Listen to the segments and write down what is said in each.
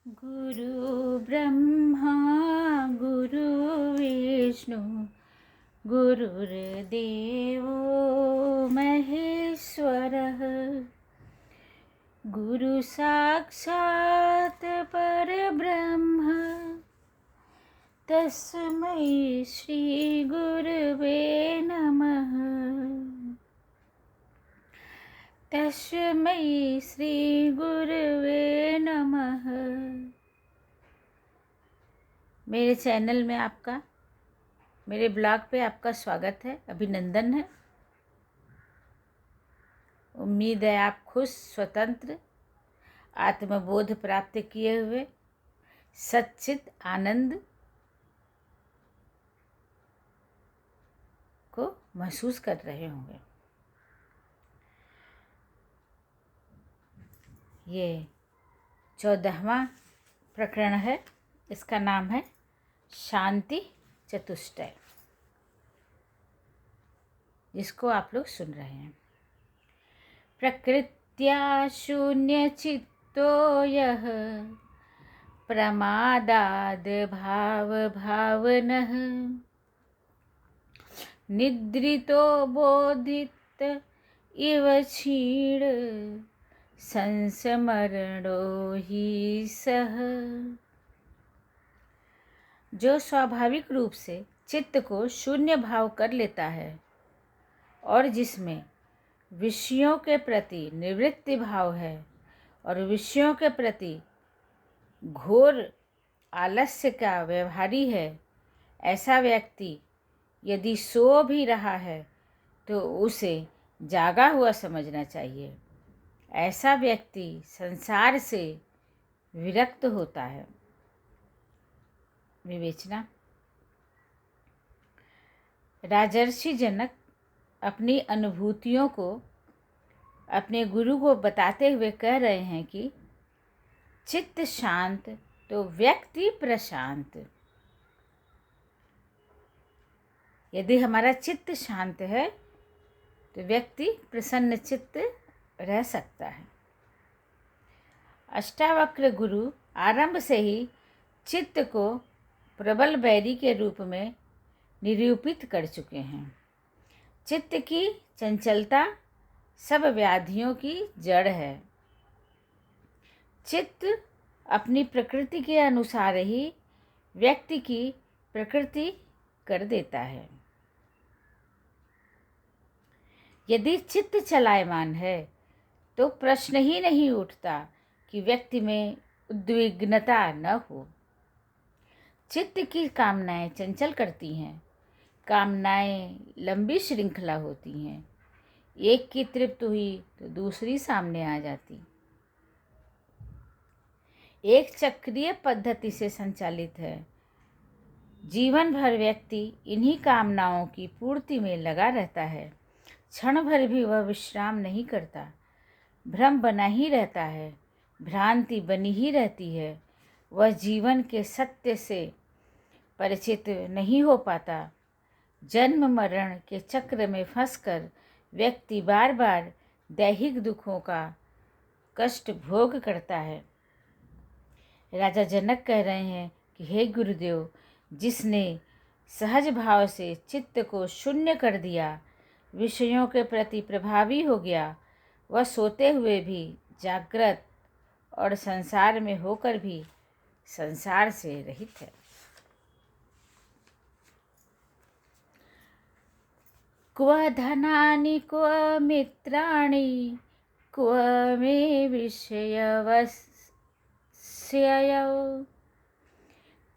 गुरु ब्रह्मा गुरु विष्णु गुरुर्देवो महेश्वरः गुरु साक्षात् परब्रह्म तस्मै श्री गुरुवे नमः। तस्मै श्री गुरुवे नमः। मेरे चैनल में आपका, मेरे ब्लॉग पे आपका स्वागत है, अभिनंदन है। उम्मीद है आप खुश, स्वतंत्र, आत्मबोध प्राप्त किए हुए सच्चित आनंद को महसूस कर रहे होंगे। ये 14वां प्रकरण है। इसका नाम है शांति चतुष्टय, जिसको आप लोग सुन रहे हैं। प्रकृत्या शून्य चित्तो यः प्रमादाद भाव भावनः निद्रितो बोधित इव क्षीण संस्मरणो ही सह। जो स्वाभाविक रूप से चित्त को शून्य भाव कर लेता है और जिसमें विषयों के प्रति निवृत्ति भाव है और विषयों के प्रति घोर आलस्य का व्यवहारी है, ऐसा व्यक्ति यदि सो भी रहा है तो उसे जागा हुआ समझना चाहिए। ऐसा व्यक्ति संसार से विरक्त होता है। विवेचना। राजर्षि जनक अपनी अनुभूतियों को अपने गुरु को बताते हुए कह रहे हैं कि चित्त शांत तो व्यक्ति प्रशांत। यदि हमारा चित्त शांत है तो व्यक्ति प्रसन्न चित्त रह सकता है। अष्टावक्र गुरु आरंभ से ही चित्त को प्रबल बैरी के रूप में निरूपित कर चुके हैं। चित्त की चंचलता सब व्याधियों की जड़ है। चित्त अपनी प्रकृति के अनुसार ही व्यक्ति की प्रकृति कर देता है। यदि चित्त चलायमान है तो प्रश्न ही नहीं उठता कि व्यक्ति में उद्विग्नता न हो। चित्त की कामनाएं चंचल करती हैं। कामनाएं लंबी श्रृंखला होती हैं। एक की तृप्ति हुई तो दूसरी सामने आ जाती। एक चक्रीय पद्धति से संचालित है। जीवन भर व्यक्ति इन्हीं कामनाओं की पूर्ति में लगा रहता है। क्षण भर भी वह विश्राम नहीं करता। भ्रम बना ही रहता है, भ्रांति बनी ही रहती है। वह जीवन के सत्य से परिचित नहीं हो पाता। जन्म मरण के चक्र में फंसकर व्यक्ति बार बार दैहिक दुखों का कष्ट भोग करता है। राजा जनक कह रहे हैं कि हे गुरुदेव, जिसने सहज भाव से चित्त को शून्य कर दिया, विषयों के प्रति प्रभावी हो गया, वह सोते हुए भी जागृत और संसार में होकर भी संसार से रहित है। क्व धनानि क्व मित्राणि क्व मे विषयवस्ययौ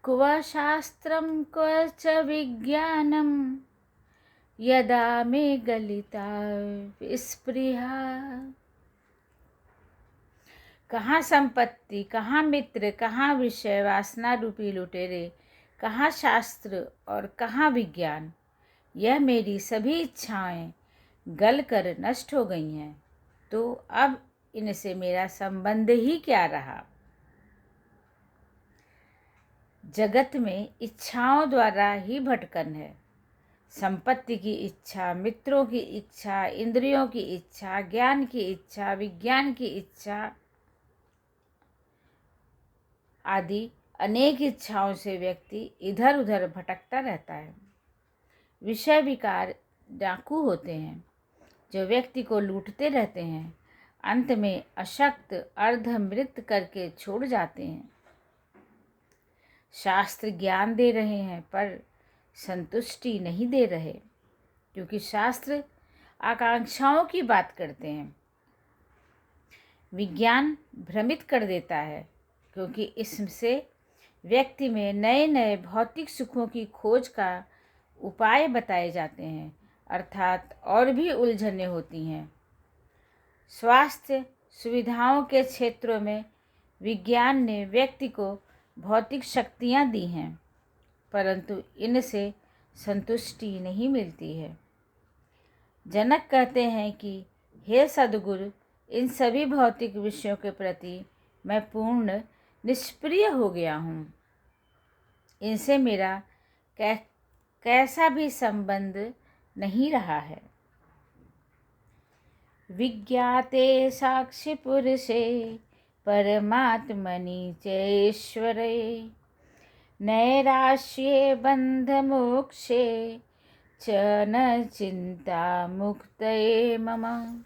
क्व शास्त्रं क्व च विज्ञानं यदा मे गलिता विस्पृहा। कहाँ संपत्ति, कहाँ मित्र, कहाँ विषय वासना रूपी लुटेरे, कहाँ शास्त्र और कहाँ विज्ञान। यह मेरी सभी इच्छाएं गल कर नष्ट हो गई हैं, तो अब इनसे मेरा संबंध ही क्या रहा। जगत में इच्छाओं द्वारा ही भटकन है। संपत्ति की इच्छा, मित्रों की इच्छा, इंद्रियों की इच्छा, ज्ञान की इच्छा, विज्ञान की इच्छा आदि अनेक इच्छाओं से व्यक्ति इधर उधर भटकता रहता है। विषय विकार डाकू होते हैं जो व्यक्ति को लूटते रहते हैं, अंत में अशक्त अर्धमृत करके छोड़ जाते हैं। शास्त्र ज्ञान दे रहे हैं पर संतुष्टि नहीं दे रहे, क्योंकि शास्त्र आकांक्षाओं की बात करते हैं। विज्ञान भ्रमित कर देता है, क्योंकि इससे व्यक्ति में नए नए भौतिक सुखों की खोज का उपाय बताए जाते हैं, अर्थात और भी उलझनें होती हैं। स्वास्थ्य सुविधाओं के क्षेत्रों में विज्ञान ने व्यक्ति को भौतिक शक्तियाँ दी हैं, परंतु इनसे संतुष्टि नहीं मिलती है। जनक कहते हैं कि हे सद्गुरु, इन सभी भौतिक विषयों के प्रति मैं पूर्ण निष्प्रिय हो गया हूँ। इनसे मेरा कैसा भी संबंध नहीं रहा है। विज्ञाते साक्षी पुरुषे परमात्मनि चैश्वरे नैराश्ये बंध मोक्षे च न चिंता मुक्तये मम।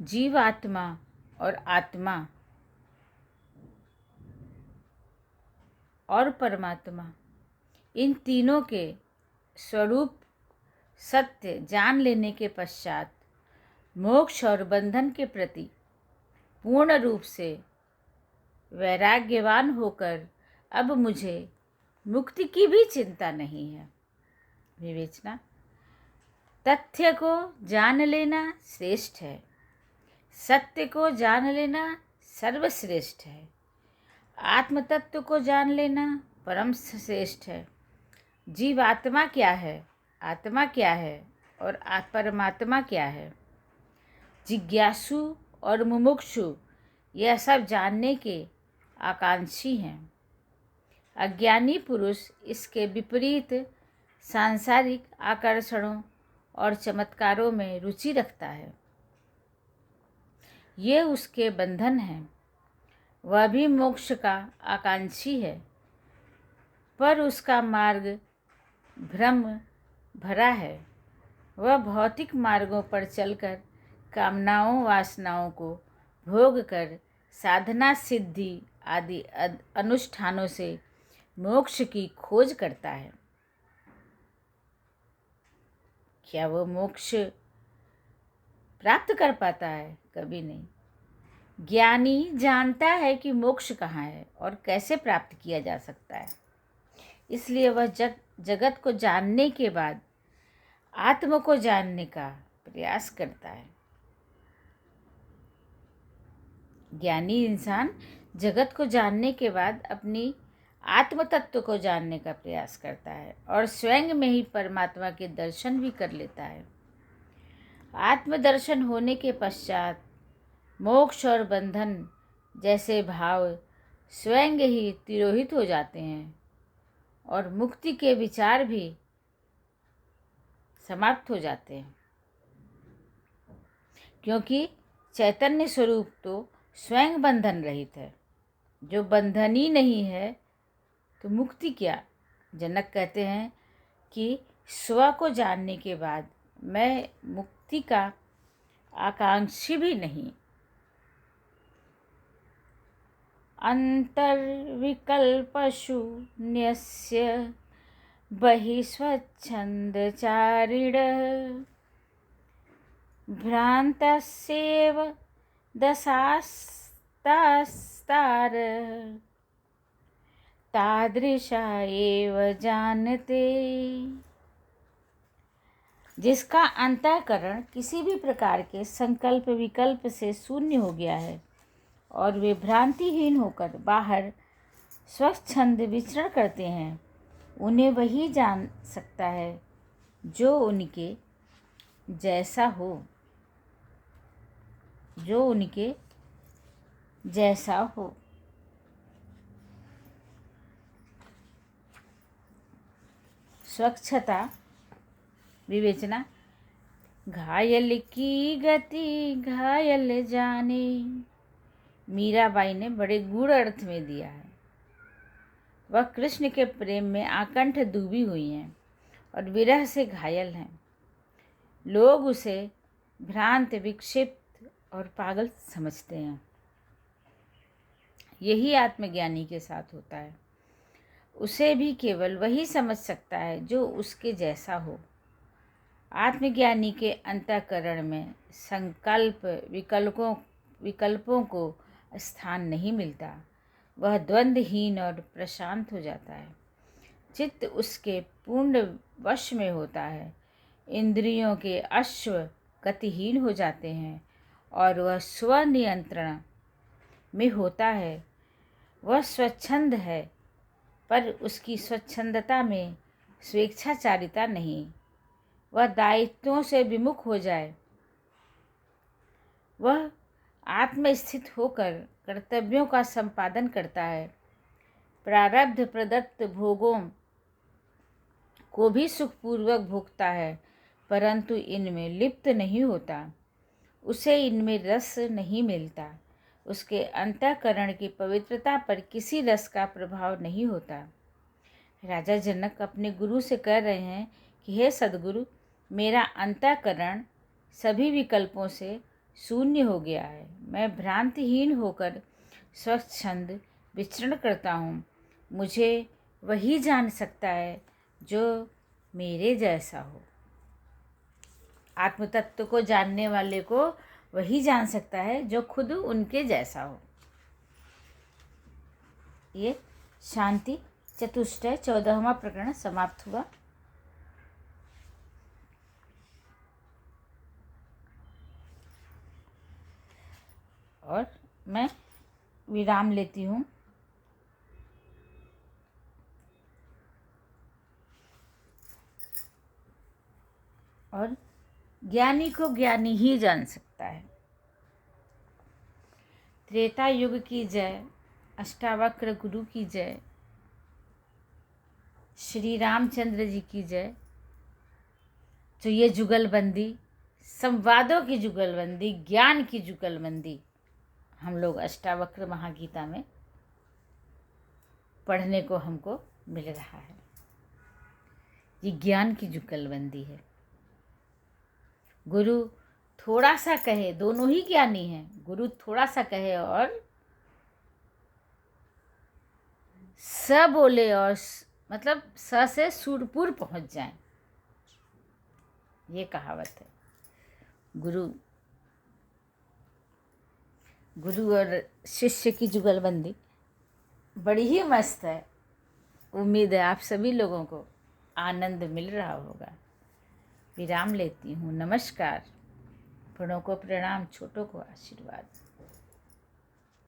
जीवात्मा और आत्मा और परमात्मा, इन तीनों के स्वरूप सत्य जान लेने के पश्चात मोक्ष और बंधन के प्रति पूर्ण रूप से वैराग्यवान होकर अब मुझे मुक्ति की भी चिंता नहीं है। विवेचना। तथ्य को जान लेना श्रेष्ठ है, सत्य को जान लेना सर्वश्रेष्ठ है, आत्म तत्व को जान लेना परम श्रेष्ठ है। जीव आत्मा क्या है, आत्मा क्या है और परमात्मा क्या है? जिज्ञासु और मुमुक्षु यह सब जानने के आकांक्षी हैं। अज्ञानी पुरुष इसके विपरीत सांसारिक आकर्षणों और चमत्कारों में रुचि रखता है। ये उसके बंधन हैं। वह भी मोक्ष का आकांक्षी है, पर उसका मार्ग भ्रम भरा है। वह भौतिक मार्गों पर चलकर कामनाओं वासनाओं को भोग कर साधना सिद्धि आदि अनुष्ठानों से मोक्ष की खोज करता है। क्या वो मोक्ष प्राप्त कर पाता है? कभी नहीं। ज्ञानी जानता है कि मोक्ष कहाँ है और कैसे प्राप्त किया जा सकता है, इसलिए वह जगत को जानने के बाद आत्म को जानने का प्रयास करता है। ज्ञानी इंसान जगत को जानने के बाद अपनी आत्म तत्व को जानने का प्रयास करता है और स्वयं में ही परमात्मा के दर्शन भी कर लेता है। आत्मदर्शन होने के पश्चात मोक्ष और बंधन जैसे भाव स्वयं ही तिरोहित हो जाते हैं और मुक्ति के विचार भी समाप्त हो जाते हैं, क्योंकि चैतन्य स्वरूप तो स्वयं बंधन रहित है। जो बंधन ही नहीं है तो मुक्ति क्या? जनक कहते हैं कि स्व को जानने के बाद मैं मुक्ति का आकांक्षी भी नहीं। अंतर्विकल्पशून्यस्य बहिस्वच्छन्दचारिणः भ्रान्तस्येव दशास्तास्तार तादृशा एव जानते। जिसका अंतःकरण किसी भी प्रकार के संकल्प विकल्प से शून्य हो गया है और वे भ्रांतिहीन होकर बाहर स्वच्छंद विचरण करते हैं, उन्हें वही जान सकता है जो उनके जैसा हो, जो उनके जैसा हो। स्वच्छता। विवेचना। घायल की गति घायल जाने, मीराबाई ने बड़े गूढ़ अर्थ में दिया है। वह कृष्ण के प्रेम में आकंठ डूबी हुई हैं और विरह से घायल हैं। लोग उसे भ्रांत, विक्षिप्त और पागल समझते हैं। यही आत्मज्ञानी के साथ होता है। उसे भी केवल वही समझ सकता है जो उसके जैसा हो। आत्मज्ञानी के अंतःकरण में संकल्प विकल्पों को स्थान नहीं मिलता। वह द्वंद्वहीन और प्रशांत हो जाता है। चित्त उसके पूर्ण वश में होता है। इंद्रियों के अश्व गतिहीन हो जाते हैं और वह स्वनियंत्रण में होता है। वह स्वच्छंद है, पर उसकी स्वच्छंदता में स्वेच्छाचारिता नहीं। वह दायित्वों से विमुख हो जाए। वह आत्मस्थित होकर कर्तव्यों का संपादन करता है। प्रारब्ध प्रदत्त भोगों को भी सुखपूर्वक भोगता है, परंतु इनमें लिप्त नहीं होता। उसे इनमें रस नहीं मिलता। उसके अंतःकरण की पवित्रता पर किसी रस का प्रभाव नहीं होता। राजा जनक अपने गुरु से कह रहे हैं कि हे सद्गुरु, मेरा अंतःकरण सभी विकल्पों से शून्य हो गया है। मैं भ्रांतिहीन होकर स्वच्छंद विचरण करता हूँ। मुझे वही जान सकता है जो मेरे जैसा हो। आत्मतत्व को जानने वाले को वही जान सकता है जो खुद उनके जैसा हो। ये शांति चतुष्टय 14वां प्रकरण समाप्त हुआ। और मैं विराम लेती हूँ। और ज्ञानी को ज्ञानी ही जान सकता है। त्रेता युग की जय, अष्टावक्र गुरु की जय, श्री रामचंद्र जी की जय। जो ये जुगलबंदी, संवादों की जुगलबंदी, ज्ञान की जुगलबंदी हम लोग अष्टावक्र महागीता में पढ़ने को हमको मिल रहा है। ये ज्ञान की जुगलबंदी है। गुरु थोड़ा सा कहे, दोनों ही ज्ञानी हैं। गुरु थोड़ा सा कहे और स बोले और मतलब स से सुरपुर पहुंच जाए, ये कहावत है। गुरु और शिष्य की जुगलबंदी बड़ी ही मस्त है। उम्मीद है आप सभी लोगों को आनंद मिल रहा होगा। विराम लेती हूँ। नमस्कार। बड़ों को प्रणाम, छोटों को आशीर्वाद।